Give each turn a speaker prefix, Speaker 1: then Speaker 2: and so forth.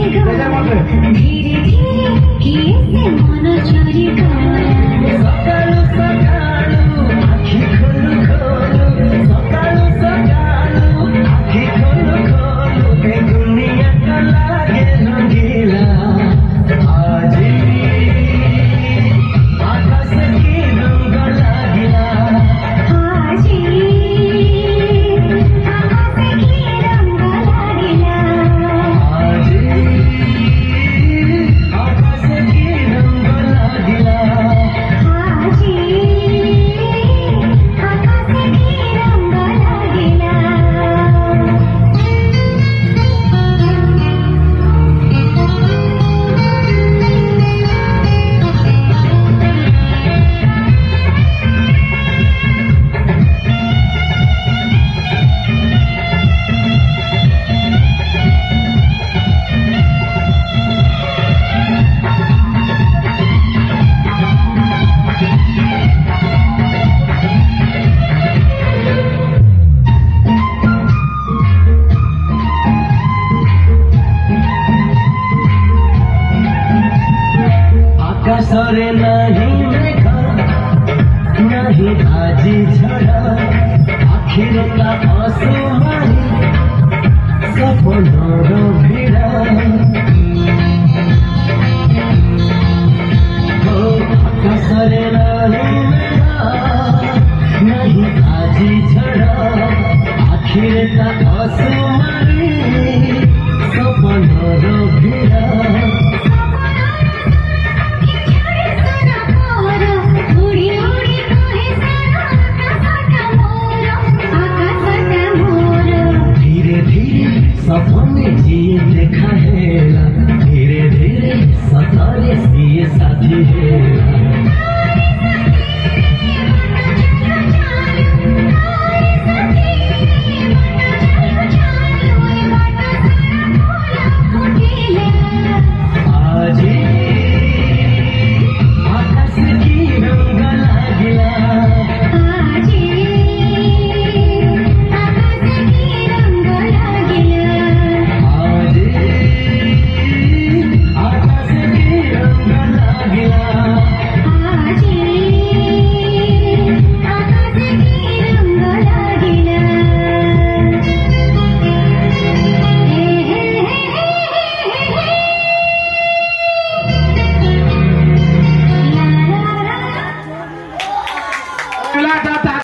Speaker 1: धीरे धीरे किए से मन चोरी सकाळू सकाळू आखी खोलू खोलू सकाळू सकाळू आखी खोलू खोलू ए दुनिया का लागे रंगीला आज आकाश की रंग लागिला आज आकाश की रंग लागिला आज आकाश की रंग लागिला आज आकाश की रंग लागिला आकाशरे नहीं मेघ नहीं आजी झड़ा आखिर का आसमानी सपनों भिड़ा हो आकाशरे नहीं मेघ नहीं आजी झड़ा आखिर का आसमानी सपनों भिड़ा सपने जिए देखा है धीरे धीरे सतारे से साथी है।